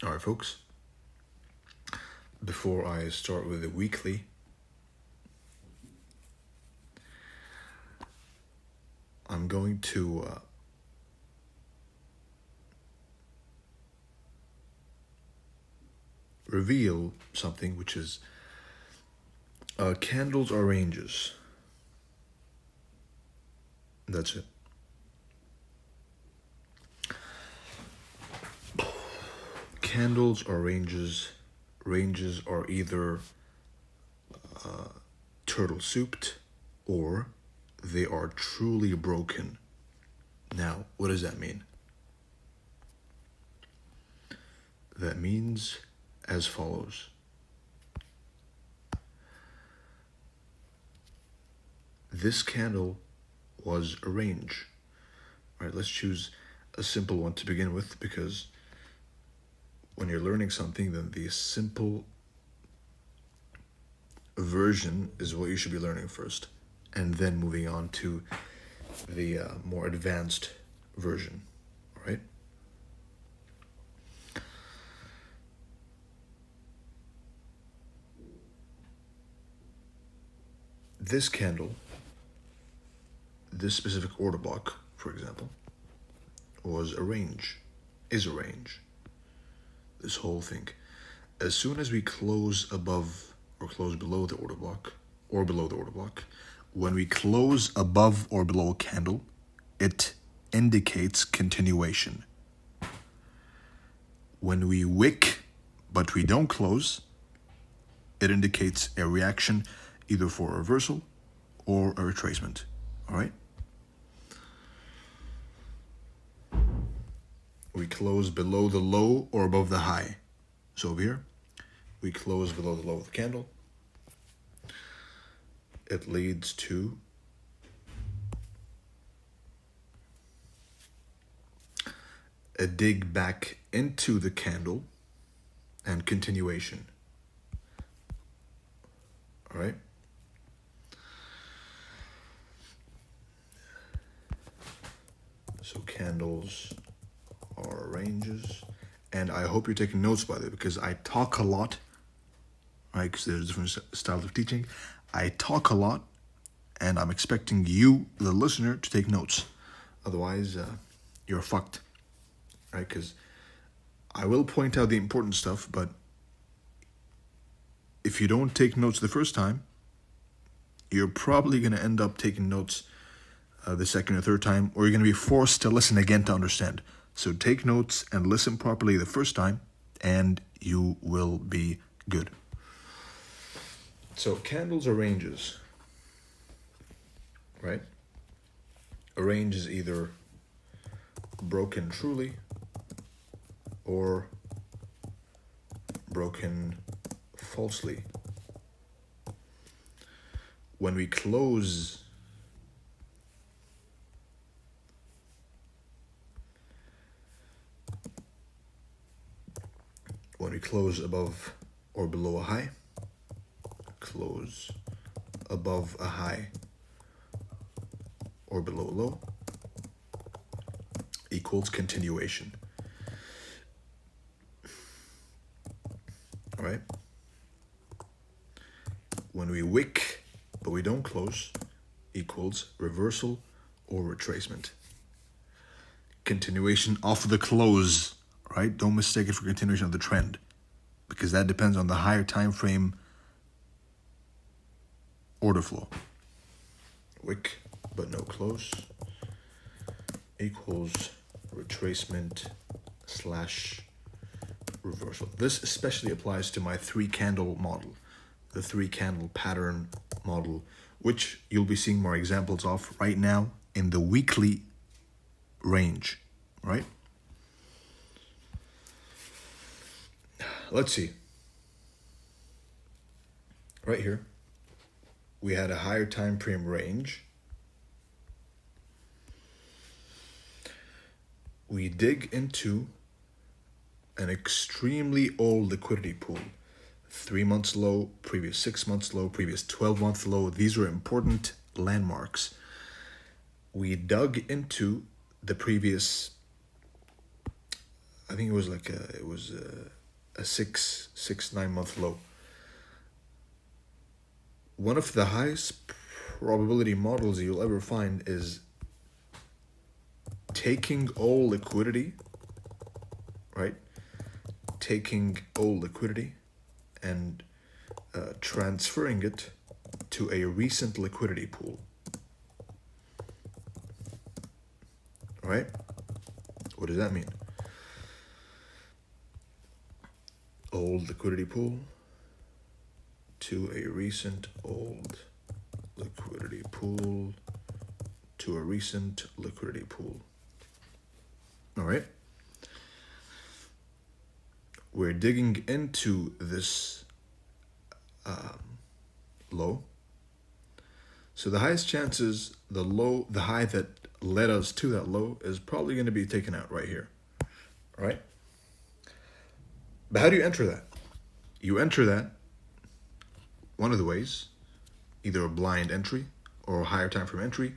All right, folks. Before I start with the weekly, I'm going to reveal something, which is candles are ranges. That's it. Candles are ranges. Ranges are either turtle souped or they are truly broken. Now, what does that mean? That means as follows. This candle was a range. All right, let's choose a simple one to begin with, because when you're learning something, then the simple version is what you should be learning first, and then moving on to the more advanced version. All right? This candle, this specific order block, for example, was a range, is a range. This whole thing. As soon as we close above or close below the order block, or below the order block, when we close above or below a candle, it indicates continuation. When we wick, but we don't close, it indicates a reaction either for a reversal or a retracement. All right? We close below the low or above the high. So over here, we close below the low of the candle. It leads to a dig back into the candle and continuation. All right? So candles are ranges. And I hope you're taking notes, by the way, because I talk a lot, right? Because there's different styles of teaching. I talk a lot, and I'm expecting you, the listener, to take notes. Otherwise, you're fucked, right? Because I will point out the important stuff, but if you don't take notes the first time, you're probably going to end up taking notes the second or third time, or you're going to be forced to listen again to understand. So take notes and listen properly the first time, and you will be good. So candles are ranges, right? A range is either broken truly or broken falsely. When we close above or below a high, close above a high or below a low, equals continuation. All right? When we wick but we don't close, equals reversal or retracement. Continuation of the close, right? Don't mistake it for continuation of the trend, because that depends on the higher time frame order flow. Wick but no close equals retracement / reversal. This especially applies to my 3-candle model, the 3-candle pattern model, which you'll be seeing more examples of right now in the weekly range, right? Let's see. Right here, we had a higher time frame range. We dig into an extremely old liquidity pool. 3 months low, previous 6 months low, previous 12-month low. These are important landmarks. We dug into the previous, think it was like a 9 month low. One of the highest probability models you'll ever find is taking all liquidity, right? Taking all liquidity and transferring it to a recent liquidity pool, right? What does that mean? Old liquidity pool to a recent old liquidity pool to a recent liquidity pool. All right. We're digging into this low. So the highest chances, the high that led us to that low is probably going to be taken out right here. All right. But how do you enter that? You enter that one of the ways, either a blind entry or a higher time frame entry,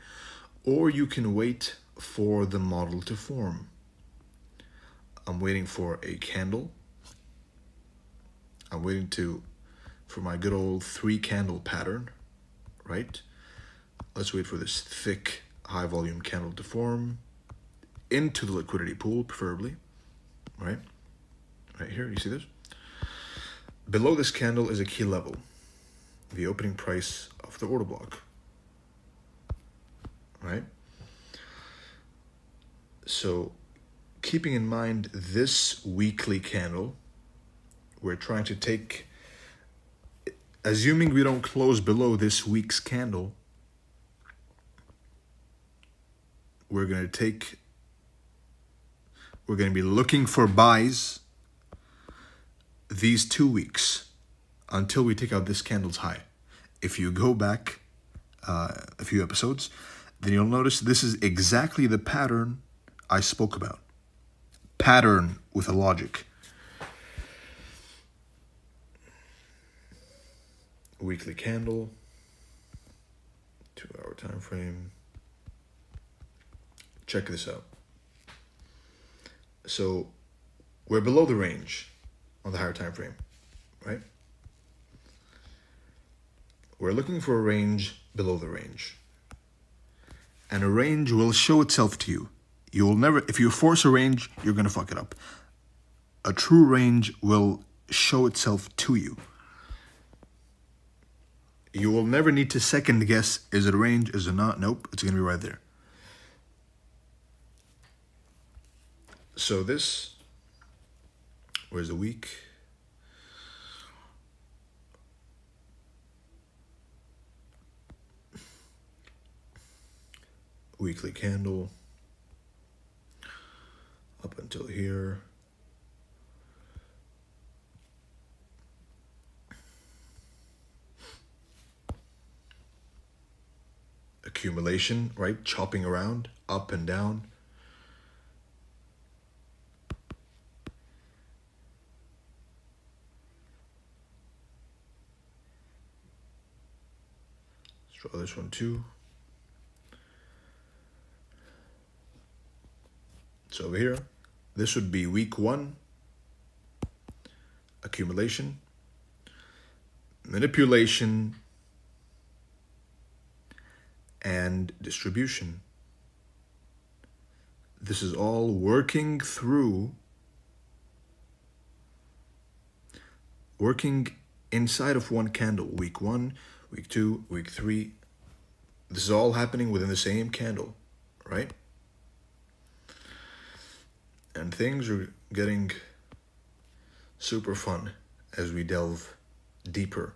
or you can wait for the model to form. I'm waiting for a candle. I'm waiting for my good old 3 candle pattern, right? Let's wait for this thick, high volume candle to form into the liquidity pool, preferably, right? Right here, you see this? Below this candle is a key level, the opening price of the order block, right? So keeping in mind this weekly candle, we're trying to take, assuming we don't close below this week's candle, we're going to be looking for buys these 2 weeks until we take out this candle's high. If you go back a few episodes, then you'll notice this is exactly the pattern I spoke about. Pattern with a logic. Weekly candle, 2-hour time frame. Check this out. So we're below the range on the higher time frame, right? We're looking for a range below the range. And a range will show itself to you. You will never, if you force a range, you're going to fuck it up. A true range will show itself to you. You will never need to second guess, is it a range, is it not? Nope, it's going to be right there. So this, where's the week? Weekly candle up until here. Accumulation, right? Chopping around, up and down. Let's draw this one too. So over here, this would be week 1, accumulation, manipulation, and distribution. This is all working inside of one candle. Week 1, week 2, week 3. This is all happening within the same candle, right? And things are getting super fun as we delve deeper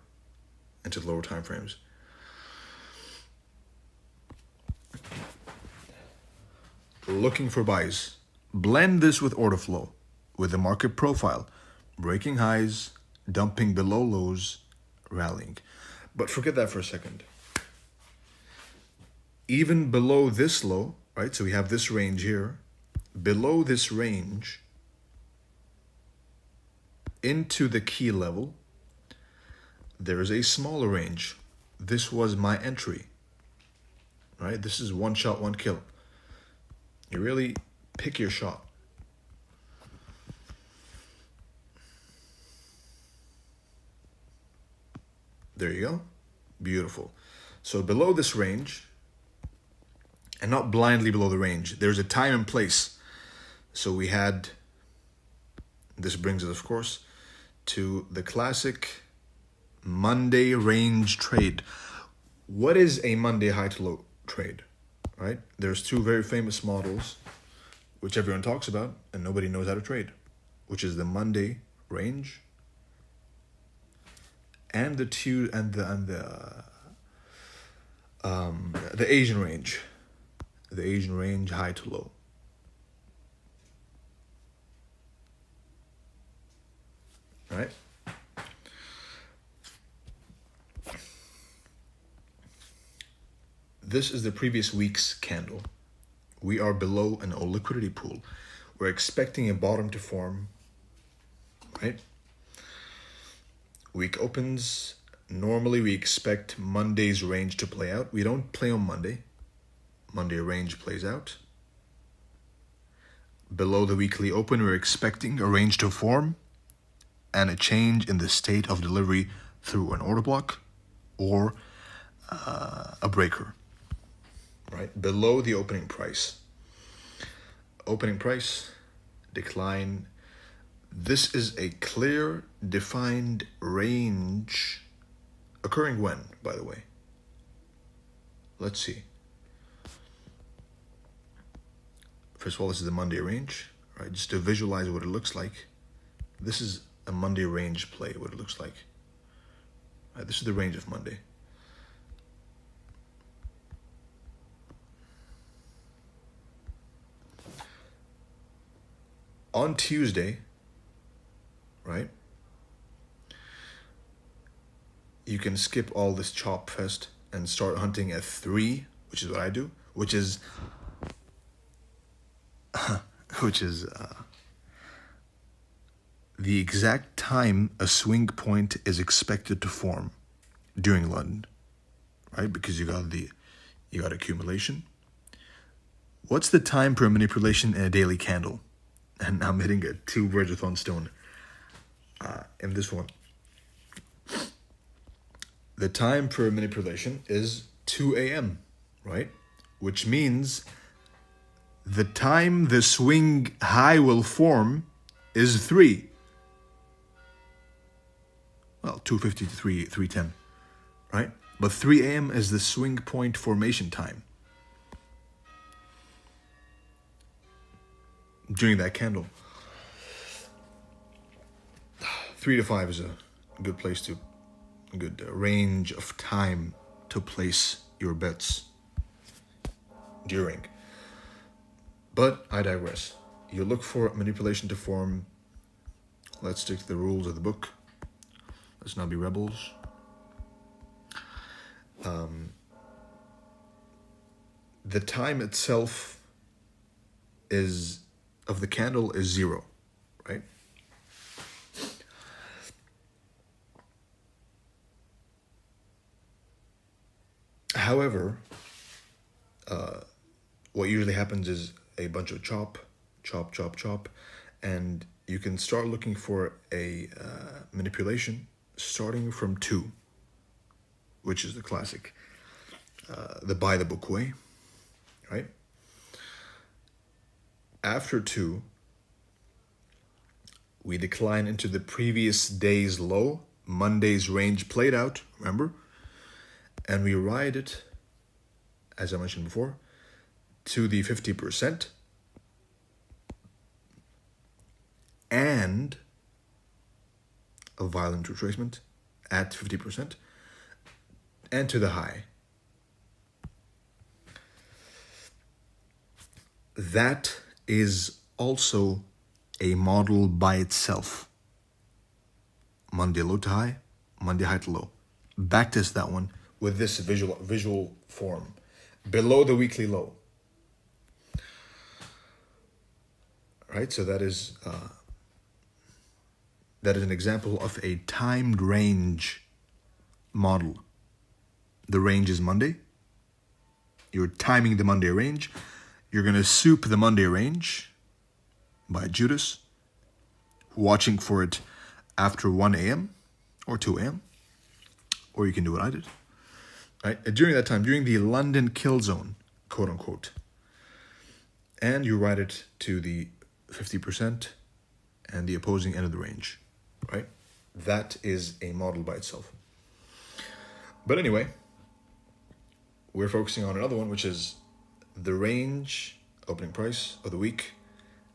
into the lower time frames. Looking for buys. Blend this with order flow, with the market profile, breaking highs, dumping below lows, rallying. But forget that for a second. Even below this low, right? So we have this range here. Below this range, into the key level, there is a smaller range. This was my entry, right? This is one shot, one kill. You really pick your shot. There you go. Beautiful. So below this range, and not blindly below the range, there's a time and place. So we had, this brings us, of course, to the classic Monday range trade. What is a Monday high to low trade, right? There's two very famous models, which everyone talks about, and nobody knows how to trade, which is the Monday range and the Asian range, the Asian range high to low. Right? This is the previous week's candle. We are below an liquidity pool. We're expecting a bottom to form, right? Week opens. Normally we expect Monday's range to play out. We don't play on Monday. Monday range plays out. Below the weekly open, we're expecting a range to form and a change in the state of delivery through an order block or a breaker, right? Below the opening price. Opening price, decline. This is a clear, defined range occurring when, by the way? Let's see. First of all, this is the Monday range, right? Just to visualize what it looks like. This is a Monday range play, what it looks like. Right, this is the range of Monday. On Tuesday, right, you can skip all this chop fest and start hunting at 3, which is what I do, which is the exact time a swing point is expected to form during London, right? Because you got accumulation. What's the time per manipulation in a daily candle? And I'm hitting 2 birds with one stone in this one. The time per manipulation is 2 a.m., right? Which means the time the swing high will form is 3. Well, 2:50 to 3:10, right? But 3 a.m. is the swing point formation time during that candle. 3 to 5 is a good place to, good range of time to place your bets during. But I digress. You look for manipulation to form. Let's stick to the rules of the book. Let's not be rebels. The time itself of the candle is 0, right? However, what usually happens is a bunch of chop, and you can start looking for a manipulation starting from 2, which is the classic, the by the book way, right? After 2, we decline into the previous day's low. Monday's range played out, remember? And we ride it, as I mentioned before, to the 50% and a violent retracement at 50% and to the high. That is also a model by itself. Monday low to high, Monday high to low. Backtest that one with this visual form. Below the weekly low. Right, so that is an example of a timed range model. The range is Monday. You're timing the Monday range. You're going to soup the Monday range by Judas, watching for it after 1 a.m. or 2 a.m. or you can do what I did. Right? During that time, during the London kill zone, quote unquote, and you ride it to the 50% and the opposing end of the range, right? That is a model by itself. But anyway, we're focusing on another one, which is the range opening price of the week,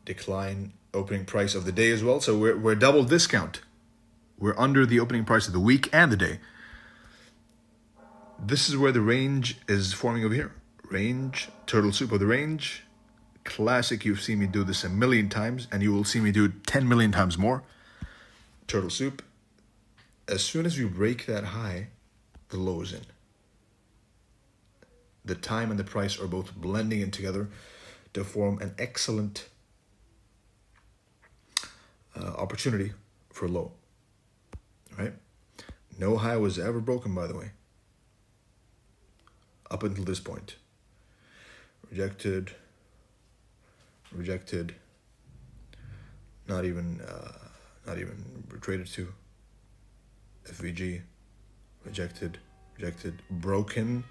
decline opening price of the day as well. So we're double discount. We're under the opening price of the week and the day. This is where the range is forming over here. Range, turtle soup of the range. Classic, you've seen me do this a million times, and you will see me do it 10 million times more. Turtle soup. As soon as we break that high, the low is in. The time and the price are both blending in together to form an excellent opportunity for low. Right? No high was ever broken, by the way. Up until this point. Rejected, not even traded to. FVG, rejected, broken.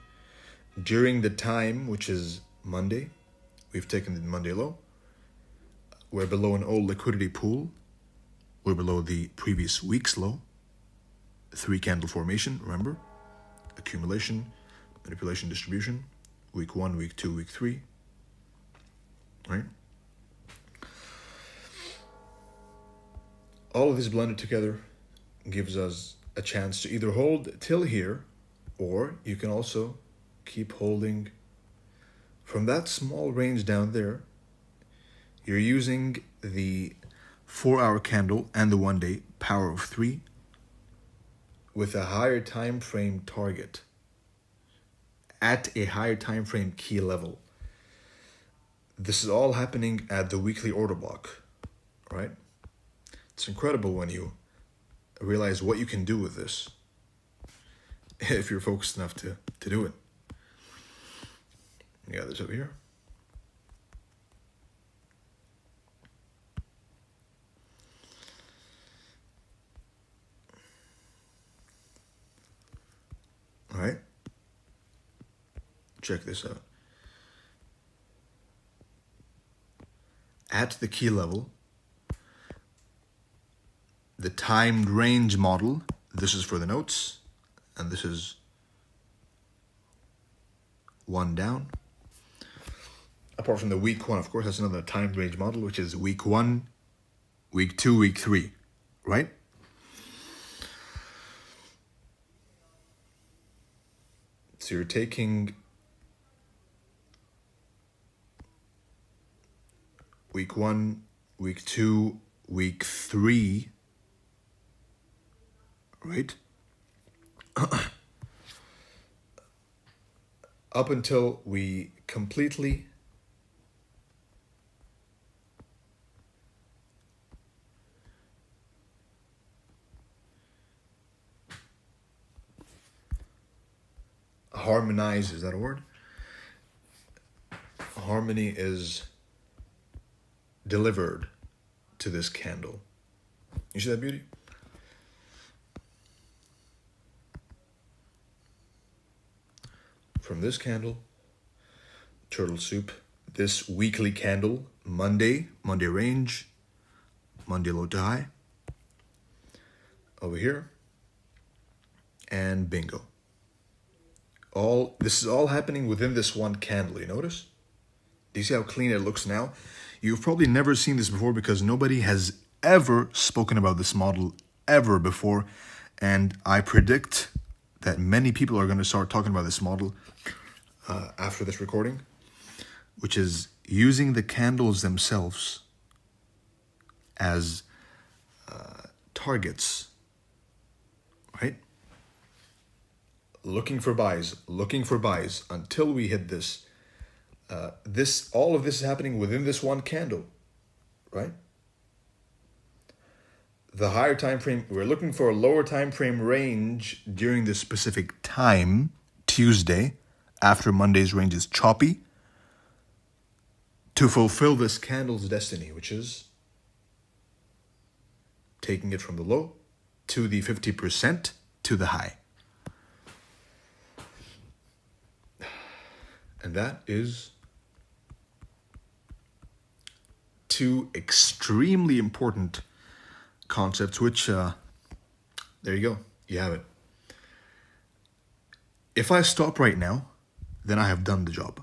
During the time, which is Monday, we've taken the Monday low. We're below an old liquidity pool. We're below the previous week's low. 3 candle formation, remember? Accumulation, manipulation, distribution. Week 1, week 2, week 3. Right? All of this blended together gives us a chance to either hold till here, or you can also keep holding from that small range down there. You're using the 4-hour candle and the 1-day power of 3 with a higher time frame target at a higher time frame key level. This is all happening at the weekly order block, right? It's incredible when you realize what you can do with this if you're focused enough to do it. You got this over here. All right. Check this out. At the key level, the timed range model, this is for the notes, and this is 1 down. Apart from the week 1, of course, that's another timed range model, which is week 1, week 2, week 3, right? So you're taking week 1, week 2, week 3, right? Up until we completely harmonize, is that a word? Harmony is delivered to this candle. You see that beauty? From this candle, turtle soup, this weekly candle, Monday range, Monday low to high, over here, and bingo. This is all happening within this one candle, you notice? Do you see how clean it looks now? You've probably never seen this before because nobody has ever spoken about this model ever before. And I predict that many people are going to start talking about this model after this recording, which is using the candles themselves as targets, right? Looking for buys until we hit this. All of this is happening within this one candle, right? The higher time frame, we're looking for a lower time frame range during this specific time, Tuesday, after Monday's range is choppy, to fulfill this candle's destiny, which is taking it from the low to the 50% to the high. And that is two extremely important concepts, which, there you go. You have it. If I stop right now, then I have done the job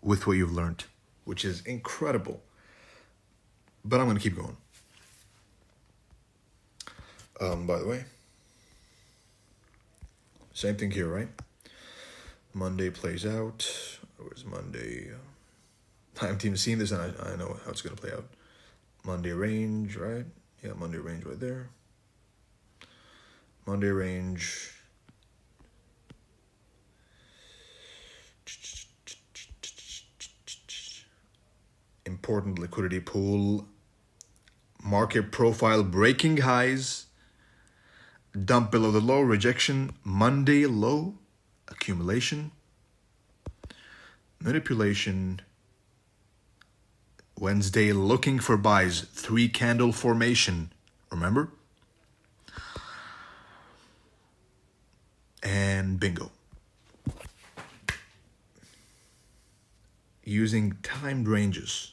with what you've learned, which is incredible. But I'm going to keep going. By the way, same thing here, right? Monday plays out. Where's Monday? I haven't even seen this, and I know how it's going to play out. Monday range, right? Yeah, Monday range right there. Monday range. Important liquidity pool. Market profile breaking highs. Dump below the low, rejection. Monday low, accumulation. Manipulation. Wednesday looking for buys. 3 candle formation. Remember? And bingo. Using timed ranges.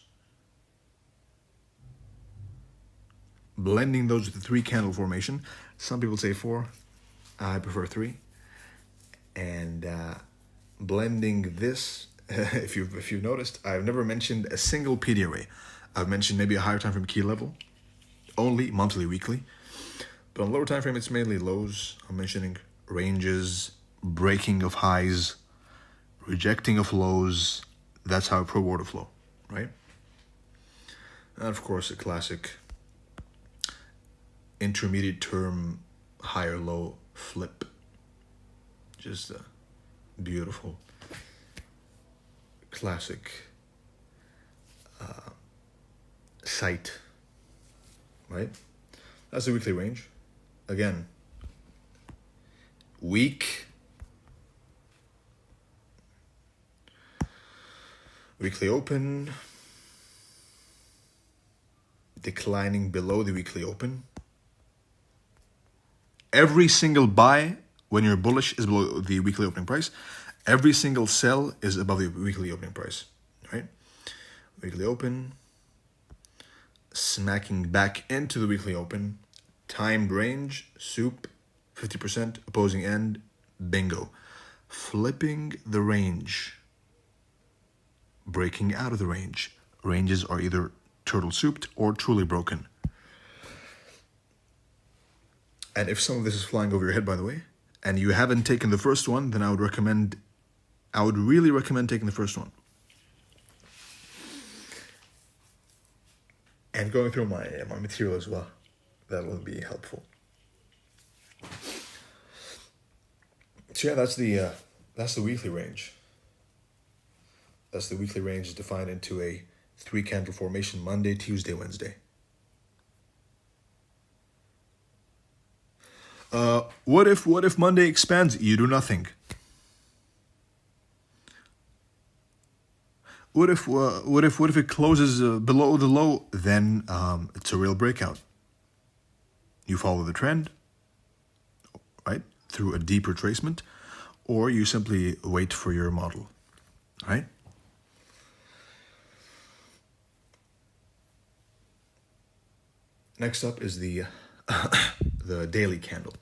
Blending those with the 3 candle formation. Some people say 4. I prefer 3. And blending this, if you've noticed, I've never mentioned a single PD array. I've mentioned maybe a higher time frame key level, only monthly, weekly. But on lower time frame, it's mainly lows. I'm mentioning ranges, breaking of highs, rejecting of lows. That's how pro order flow, right? And of course, a classic intermediate term higher low flip. Just a beautiful classic sight, right? That's the weekly range. Again, weekly open, declining below the weekly open. Every single buy when you're bullish is below the weekly opening price. Every single sell is above the weekly opening price, right? Weekly open, smacking back into the weekly open, timed range, soup, 50%, opposing end, bingo. Flipping the range, breaking out of the range. Ranges are either turtle souped or truly broken. And if some of this is flying over your head, by the way, and you haven't taken the first one, then I would really recommend taking the first one. And going through my material as well. That will be helpful. So yeah, that's the weekly range. That's the weekly range defined into a 3 candle formation: Monday, Tuesday, Wednesday. What if Monday expands? You do nothing. What if it closes below the low? Then it's a real breakout. You follow the trend, right, through a deep retracement, or you simply wait for your model, right? Next up is the the daily candle.